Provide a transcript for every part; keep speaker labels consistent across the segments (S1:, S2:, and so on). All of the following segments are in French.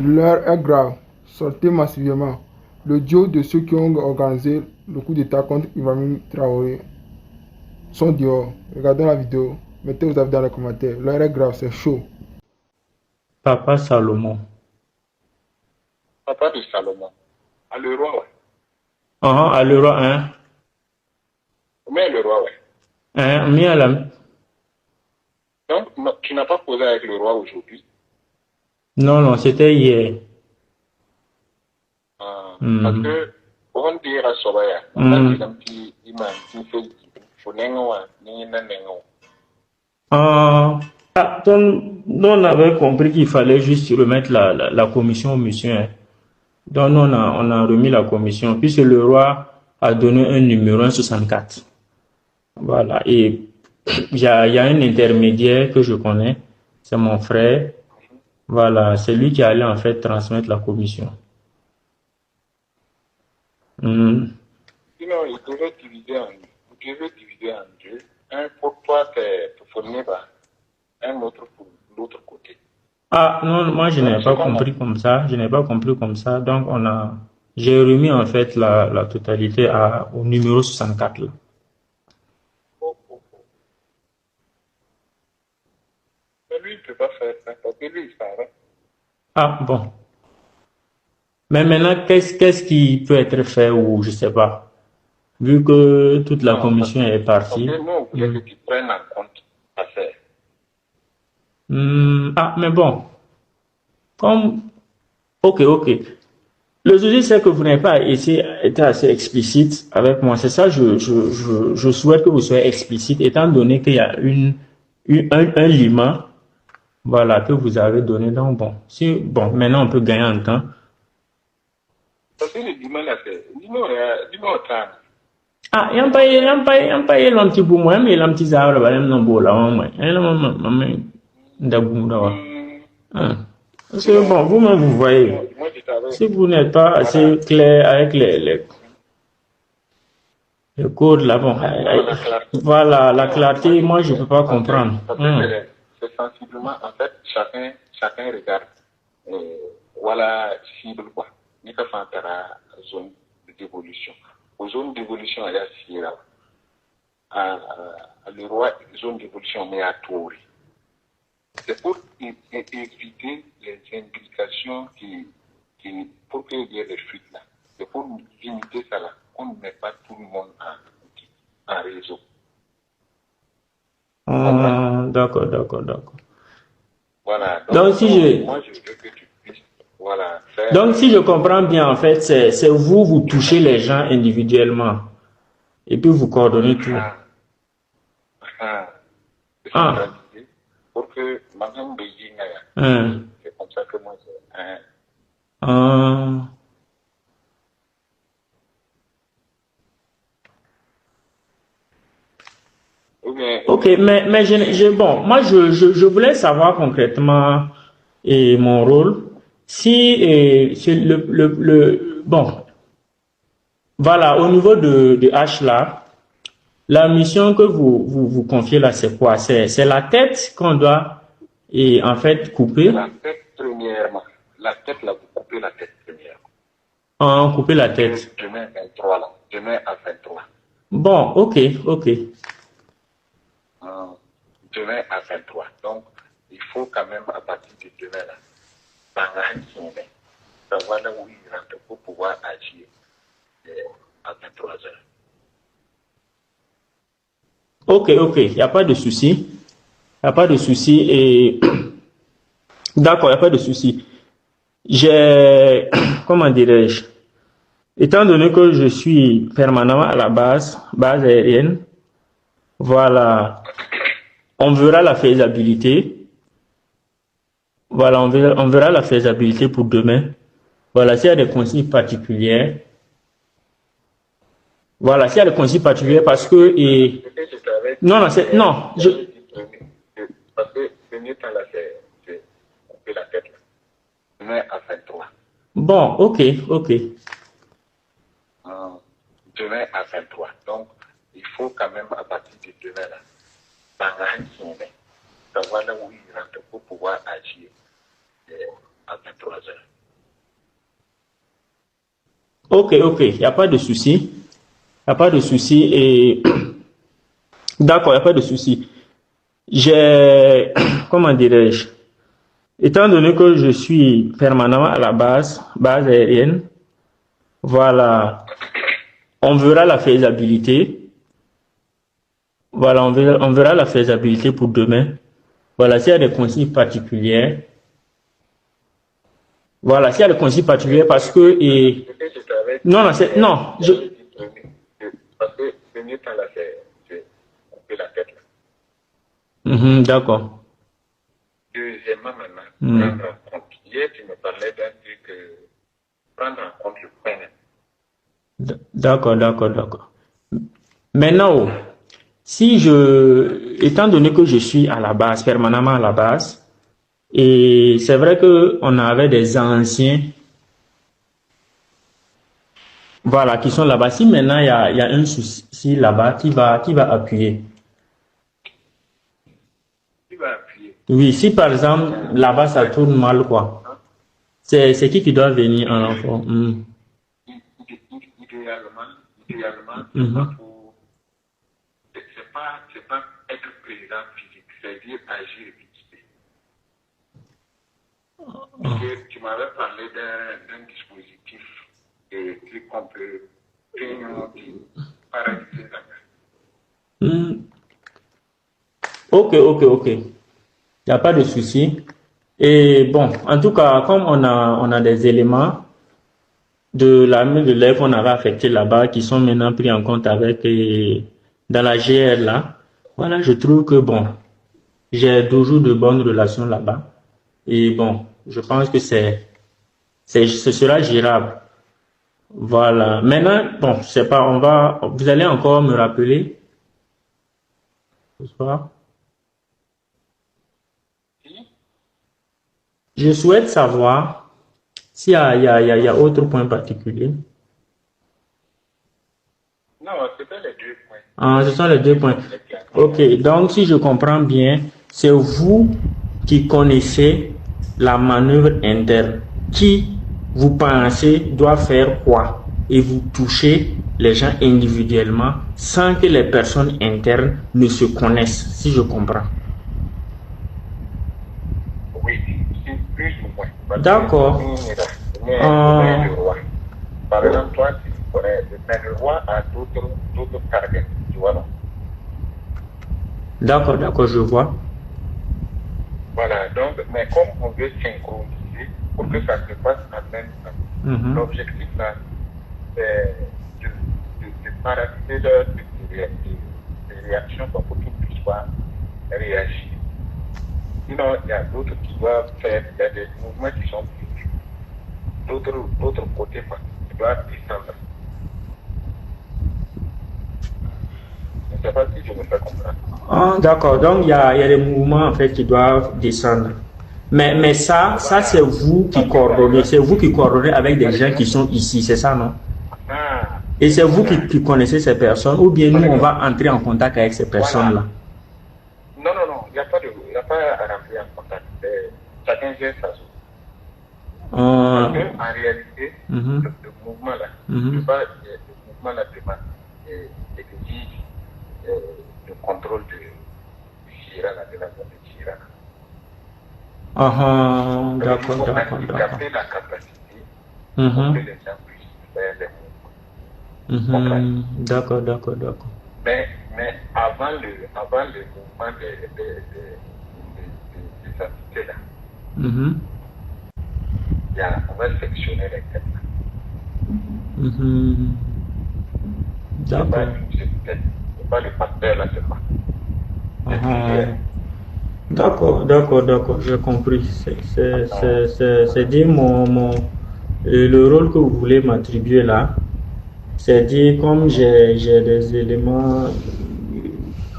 S1: L'heure est grave. Sortez massivement. Le duo de ceux qui ont organisé le coup d'État contre Ibrahim Traoré sont dehors. Regardez la vidéo. Mettez vos avis dans les commentaires. L'heure est grave, c'est chaud.
S2: Papa Salomon.
S3: Papa de Salomon. Ah, le roi, ouais.
S2: À l'euro 1.
S3: Mais le roi, ouais.
S2: Mi à la...
S3: Donc, tu n'as pas posé avec le roi aujourd'hui.
S2: Non, non, c'était hier.
S3: Parce
S2: Mhm.
S3: que, on dira Sobaya, on a dit
S2: Mhm.
S3: un petit imam qui fait pour Nengoa, Nina Nengo.
S2: Nous, on avait compris qu'il fallait juste remettre la commission au monsieur, hein. Donc, nous, on a remis la commission, puisque le roi a donné un numéro 164. Voilà. Et il y a un intermédiaire que je connais, c'est mon frère. Voilà, c'est lui qui allait en fait transmettre la commission. Mhm.
S3: Sinon, il devait diviser en deux. Vous devez diviser en deux. Un pour toi, c'est pour Fourniba, un autre pour l'autre côté.
S2: Ah non, moi je n'ai
S3: Donc, c'est
S2: pas
S3: comment?
S2: compris comme ça. Je n'ai pas compris comme ça. Donc j'ai remis en fait la totalité au numéro 64 là.
S3: Oh, oh, oh. Mais lui, il ne peut pas faire ça, parce que lui, il s'arrête.
S2: Ah bon. Mais maintenant, qu'est-ce qui peut être fait ou je sais pas. Vu que toute la
S3: Non,
S2: commission est
S3: parce
S2: partie.
S3: que nous, on voulait
S2: Hmm.
S3: que tu prennes en compte l'affaire.
S2: Ah, mais bon, comme, ok, ok. Le souci, c'est que vous n'avez pas été assez explicite avec moi. C'est ça, je souhaite que vous soyez explicite, étant donné qu'il y a un lima, voilà, que vous avez donné. Donc, bon, bon, maintenant on peut gagner en temps.
S3: Parce que le dimanche, là, c'est dis-moi au temps.
S2: Ah, yam pa ye lam ti bu mo, yam ye lam ti zaawra ba yam no bo la mo. Yam ma ndagu da wa.
S3: Hmm,
S2: Ah. Parce que
S3: sinon,
S2: bon, vous-même vous voyez,
S3: moi, je t'avais,
S2: si vous n'êtes pas
S3: voilà,
S2: assez clair avec les codes là, bon,
S3: non, la clarté.
S2: voilà, la
S3: Non, moi,
S2: clarté,
S3: je
S2: moi je
S3: voulais,
S2: peux pas comprendre.
S3: parce que c'est sensiblement, en fait, chacun regarde, voilà, cible, quoi. Ni ka fantara zone d'évolution. Aux zones d'évolution, il y a Sierra. Le roi, zone d'évolution, mais à Touri. C'est pour éviter les implications pour qu'il y ait des fuites là. C'est pour limiter ça là. On ne met pas tout le monde en réseau. Tu comprends?
S2: D'accord, d'accord, d'accord.
S3: Voilà.
S2: Donc
S3: Donc,
S2: si
S3: nous,
S2: je,
S3: moi, je veux que tu puisses, voilà, faire.
S2: donc si je comprends bien, en fait, c'est vous, vous touchez les gens individuellement et puis vous coordonnez tout.
S3: Ah, ah,
S2: Ah,
S3: décentraliser pour que Madame Beijing,
S2: hein,
S3: c'est comme ça que moi, c'est.
S2: ah.
S3: Ou bien,
S2: Ok, mais bon, moi je voulais savoir concrètement mon rôle. Si c'est bon, voilà, au niveau de H là, la mission que vous confiez là, c'est quoi? C'est la tête qu'on doit en fait
S3: c'est
S2: couper,
S3: la tête premièrement. La tête, là, vous coupez la tête premièrement.
S2: couper la tête.
S3: Demain 23, là. Demain à 23.
S2: Bon, ok, ok.
S3: Euh, Demain à 23. Donc, il faut quand même, à partir de demain, là, savoir là où il rentre pour pouvoir agir à 23 heures.
S2: Ok, ok, il n'y a pas de souci. Il n'y a pas de souci. Et d'accord, il n'y a pas de souci. J'ai, comment dirais-je, étant donné que je suis permanemment à la base aérienne, voilà, on verra la faisabilité. Voilà, on verra la faisabilité pour demain. Voilà, s'il y a des consignes particulières. Voilà, s'il y a des consignes particulières parce que,
S3: Ce que je t'avais dit
S2: non, non,
S3: hier,
S2: non,
S3: je t'avais dit parce que le mieux temps là, c'est couper la tête. Là. Demain à 23.
S2: bon, ok, ok.
S3: Euh, Demain à 23. Donc, il faut quand même, à partir de demain, là, savoir là où il rentre pour pouvoir agir à 23 heures.
S2: Ok, il n'y a pas de souci. Il n'y a pas de souci. Et d'accord, il n'y a pas de souci. J'ai, comment dirais-je, étant donné que je suis permanemment à la base aérienne, voilà, on verra la faisabilité. Voilà, on verra la faisabilité pour demain. Voilà, s'il y a des consignes particulières. Voilà, s'il y a des consignes particulières parce que non,
S3: parce que le mieux temps là, c'est couper la tête là.
S2: D'accord.
S3: Deuxièmement, maintenant, prendre en compte. Hier, tu me parlais d'un truc, prendre en compte le point.
S2: D'accord. Maintenant, étant donné que je suis à la base, permanemment à la base, et c'est vrai que on avait des anciens, voilà, qui sont là-bas. Si maintenant il y a un souci là-bas, qui va appuyer?
S3: Qui va appuyer?
S2: Oui, si par exemple là-bas ça tourne mal, quoi. C'est qui doit venir en renfort?
S3: Idéalement, c'est pas être président physique, c'est-à-dire agir vite. Tu m'avais parlé d'un dispositif qu'on peut paralyser la main.
S2: Ok. Il n'y a pas de souci. Et bon, en tout cas, comme on a des éléments de l'armée de l'air qu'on avait affectés là-bas qui sont maintenant pris en compte avec dans la GR là, voilà, je trouve que bon, j'ai toujours de bonnes relations là-bas. Et bon, je pense que ce sera gérable. Voilà. Maintenant, bon, je sais pas, vous allez encore me rappeler ce soir. Je souhaite savoir s'il y a autre point particulier.
S3: Non, c'est pas les 2 points.
S2: Ah, ce sont les 2 points. Ok, donc si je comprends bien, c'est vous qui connaissez la manœuvre interne. Qui, vous pensez, doit faire quoi? Et vous touchez les gens individuellement sans que les personnes internes ne se connaissent, si je comprends.
S3: Oui, c'est plus ou moins.
S2: D'accord.
S3: Par exemple, toi, tu connais, mais le roi a d'autres targets, tu vois, non?
S2: D'accord, je vois.
S3: Voilà, donc, mais comme on veut synchroniser pour que ça se passe en même temps, l'objectif là, c'est de paralyser des réactions pour qu'ils puissent pas réagir. Sinon, il y a d'autres qui doivent faire, il y a des mouvements qui sont plus d'autres côtés, qui doivent descendre. Je ne sais pas si je me fais comprendre.
S2: Ah, d'accord, donc il y a des mouvements en fait qui doivent descendre. Mais ça c'est vous qui coordonnez, avec des gens qui sont ici, c'est ça, non? Et c'est vous qui connaissez ces personnes, ou bien nous on va entrer en contact avec ces personnes-là?
S3: Non, il n'y a pas à rentrer en contact. Chacun gère sa chose. Parce qu'en réalité, le mouvement-là, le mouvement-là demande exige le contrôle de Girana, de la zone de Girana.
S2: D'accord.
S3: Capter la capacité pour que les gens puissent faire les mouvements.
S2: D'accord.
S3: Mais avant le mouvement des entités-là, on va sectionner les têtes.
S2: D'accord.
S3: C'est pas le facteur là, c'est pas.
S2: D'accord, j'ai compris. C'est dire le rôle que vous voulez m'attribuer là, c'est dire comme j'ai des éléments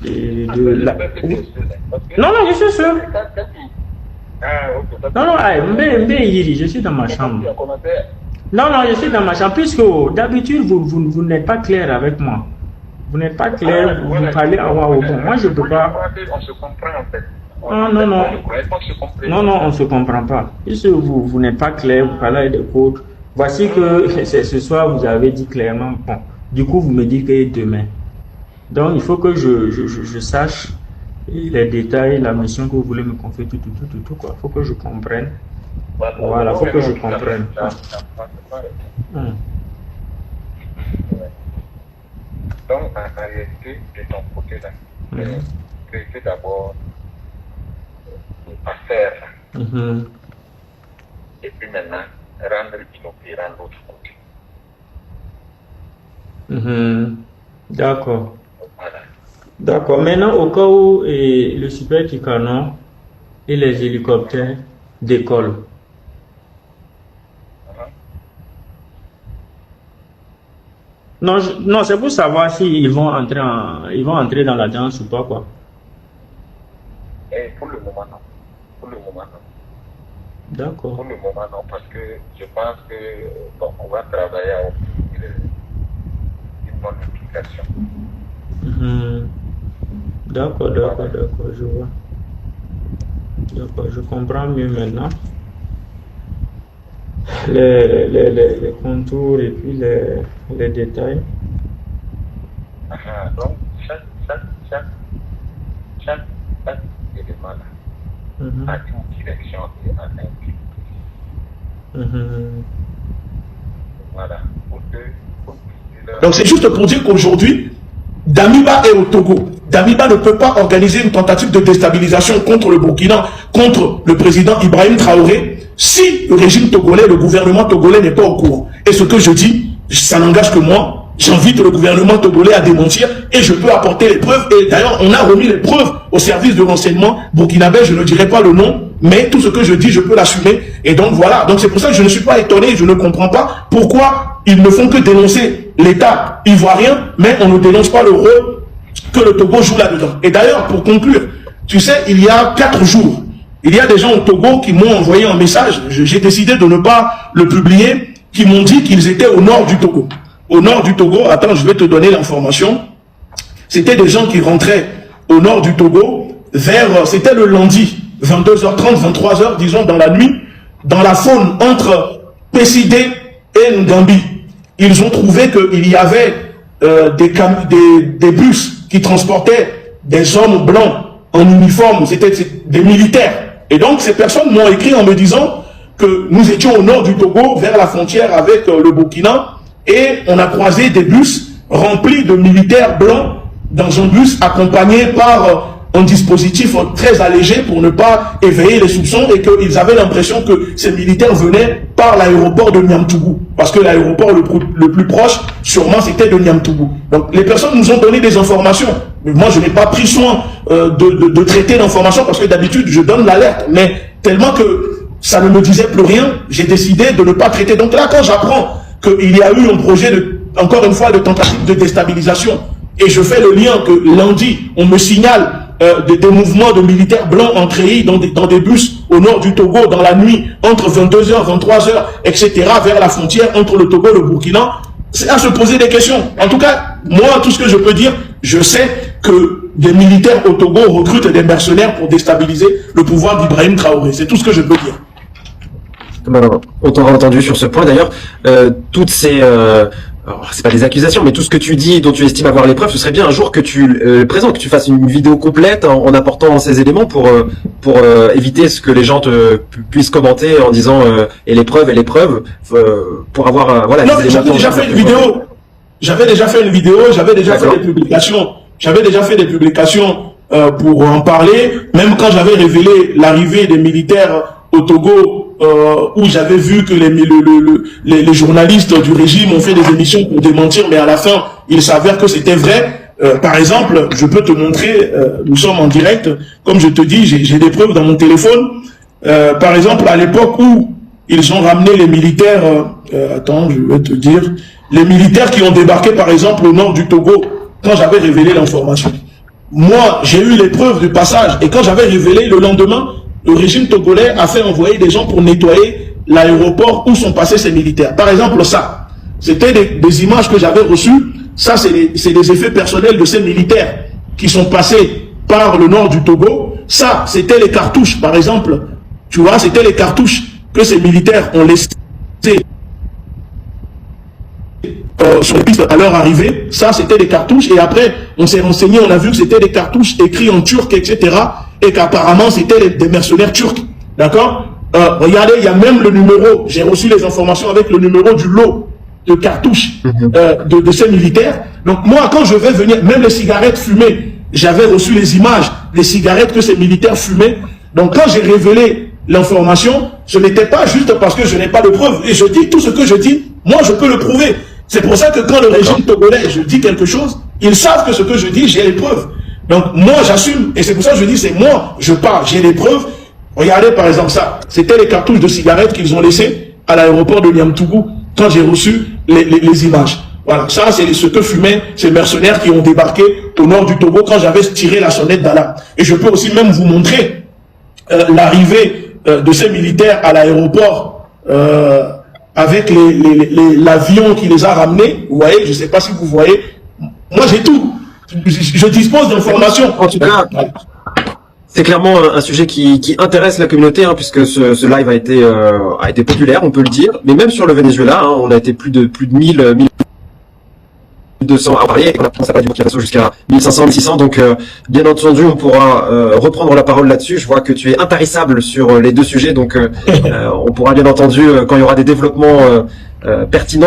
S2: de la... Non, je suis sûr. Non, je suis dans ma chambre. Non, je suis dans ma chambre, puisque d'habitude, vous n'êtes pas clair avec moi. Vous n'êtes pas clair, vous parlez à moi. Bon, moi, je ne peux pas...
S3: On se comprend en fait.
S2: Ah, non, non.
S3: Je croyais qu'on se comprenait.
S2: Non, non, on ne se comprend pas. Puisque vous n'êtes pas clair, vous parlez des codes. Voici que ce soir, vous avez dit clairement, bon, du coup, vous me dites que demain. Donc, il faut que je sache les détails, la mission que vous voulez me confier, tout, quoi. Il faut que je comprenne. Voilà, il faut que je comprenne.
S3: Donc, en réalité, de ton côté, là, c'est d'abord pas faire, et puis maintenant, rendre inopérant l'autre côté.
S2: D'accord.
S3: Voilà.
S2: D'accord. Maintenant, au cas où le Super Tucano et les hélicoptères décollent, non, non, c'est pour savoir s'ils vont entrer dans la danse ou pas, quoi.
S3: Et pour le moment, non. Pour le moment, non.
S2: D'accord.
S3: Pour le moment, non, parce que je pense que bon, on va travailler à obtenir une bonne application.
S2: D'accord, je vois. D'accord, je comprends mieux maintenant. Les contours et puis les détails.
S3: Donc, chaque élément là, a une direction et un but. Voilà.
S4: Donc c'est juste pour dire qu'aujourd'hui, Damiba est au Togo. Damiba ne peut pas organiser une tentative de déstabilisation contre le Burkina, contre le président Ibrahim Traoré, si le régime togolais, le gouvernement togolais n'est pas au courant. Et ce que je dis, ça n'engage que moi. J'invite le gouvernement togolais à démentir et je peux apporter les preuves. Et d'ailleurs, on a remis les preuves au service de renseignement burkinabé. Je ne dirai pas le nom, mais tout ce que je dis, je peux l'assumer. Et donc voilà. Donc c'est pour ça que je ne suis pas étonné. Je ne comprends pas pourquoi ils ne font que dénoncer l'État ivoirien, mais on ne dénonce pas le rôle que le Togo joue là-dedans. Et d'ailleurs, pour conclure, tu sais, il y a 4 jours, il y a des gens au Togo qui m'ont envoyé un message. J'ai décidé de ne pas le publier, qui m'ont dit qu'ils étaient au nord du Togo. Au nord du Togo, attends, je vais te donner l'information. C'était des gens qui rentraient au nord du Togo vers, c'était le lundi, 22h30, 23h, disons, dans la nuit, dans la faune entre Pessidé et Ngambi. Ils ont trouvé qu'il y avait des bus qui transportaient des hommes blancs en uniforme, c'était des militaires. Et donc, ces personnes m'ont écrit en me disant que nous étions au nord du Togo, vers la frontière avec le Burkina, et on a croisé des bus remplis de militaires blancs dans un bus accompagné par un dispositif très allégé pour ne pas éveiller les soupçons et qu'ils avaient l'impression que ces militaires venaient par l'aéroport de Niamtougou. Parce que l'aéroport le plus proche, sûrement, c'était de Niamtougou. Donc, les personnes nous ont donné des informations. Mais moi, je n'ai pas pris soin de traiter l'information parce que d'habitude, je donne l'alerte. Mais tellement que ça ne me disait plus rien, j'ai décidé de ne pas traiter. Donc là, quand j'apprends qu'il y a eu un projet, encore une fois, de tentative de déstabilisation, et je fais le lien que lundi, on me signale des mouvements de militaires blancs entrés dans des bus au nord du Togo dans la nuit, entre 22h, 23h, etc., vers la frontière entre le Togo et le Burkina, c'est à se poser des questions. En tout cas, moi, tout ce que je peux dire, je sais que des militaires au Togo recrutent des mercenaires pour déstabiliser le pouvoir d'Ibrahim Traoré. C'est tout ce que je peux dire.
S5: On t'aura entendu sur ce point d'ailleurs. Toutes ces... c'est pas des accusations, mais tout ce que tu dis, dont tu estimes avoir les preuves, ce serait bien un jour que tu présentes, que tu fasses une vidéo complète en apportant ces éléments pour éviter ce que les gens puissent commenter en disant et les preuves, pour avoir voilà.
S4: Non, j'avais déjà fait une vidéo. J'avais déjà fait une vidéo. J'avais déjà fait des publications. J'avais déjà fait des publications pour en parler. Même quand j'avais révélé l'arrivée des militaires au Togo. Où j'avais vu que les journalistes du régime ont fait des émissions pour démentir, mais à la fin, il s'avère que c'était vrai. Par exemple, je peux te montrer, nous sommes en direct, comme je te dis, j'ai des preuves dans mon téléphone. Par exemple, à l'époque où ils ont ramené les militaires, attends, je vais te dire, les militaires qui ont débarqué, par exemple, au nord du Togo, quand j'avais révélé l'information. Moi, j'ai eu les preuves du passage, et quand j'avais révélé le lendemain, le régime togolais a fait envoyer des gens pour nettoyer l'aéroport où sont passés ces militaires. Par exemple, ça, c'était des images que j'avais reçues. Ça, c'est des effets personnels de ces militaires qui sont passés par le nord du Togo, ça, c'était les cartouches, par exemple. Tu vois, c'était les cartouches que ces militaires ont laissées sur les pistes à leur arrivée. Ça, c'était des cartouches. Et après, on s'est renseigné, on a vu que c'était des cartouches écrits en turc, etc. Et qu'apparemment, c'était des mercenaires turcs. D'accord? Regardez, il y a même le numéro. J'ai reçu les informations avec le numéro du lot de cartouches de ces militaires. Donc moi, quand je vais venir, même les cigarettes fumées, j'avais reçu les images des cigarettes que ces militaires fumaient. Donc quand j'ai révélé l'information, ce n'était pas juste parce que je n'ai pas de preuves. Et je dis tout ce que je dis, moi je peux le prouver. C'est pour ça que quand le régime togolais, je dis quelque chose, ils savent que ce que je dis, j'ai les preuves. Donc moi j'assume, et c'est pour ça que je dis, c'est moi, je parle, j'ai les preuves. Regardez par exemple ça, c'était les cartouches de cigarettes qu'ils ont laissées à l'aéroport de Niamtougou quand j'ai reçu les images. Voilà, ça c'est ce que fumaient ces mercenaires qui ont débarqué au nord du Togo quand j'avais tiré la sonnette d'alarme. Et je peux aussi même vous montrer l'arrivée de ces militaires à l'aéroport avec l'avion qui les a ramenés. Vous voyez, je ne sais pas si vous voyez. Moi j'ai tout. Je dispose d'informations.
S5: En tout cas, c'est clairement un sujet qui intéresse la communauté, hein, puisque ce live a été populaire, on peut le dire. Mais même sur le Venezuela, hein, on a été plus de 1200 à parler, et on a commencé à parler du Burkina Faso jusqu'à 1500, 1600. Donc, bien entendu, on pourra reprendre la parole là-dessus. Je vois que tu es intarissable sur les deux sujets, donc on pourra bien entendu, quand il y aura des développements pertinents,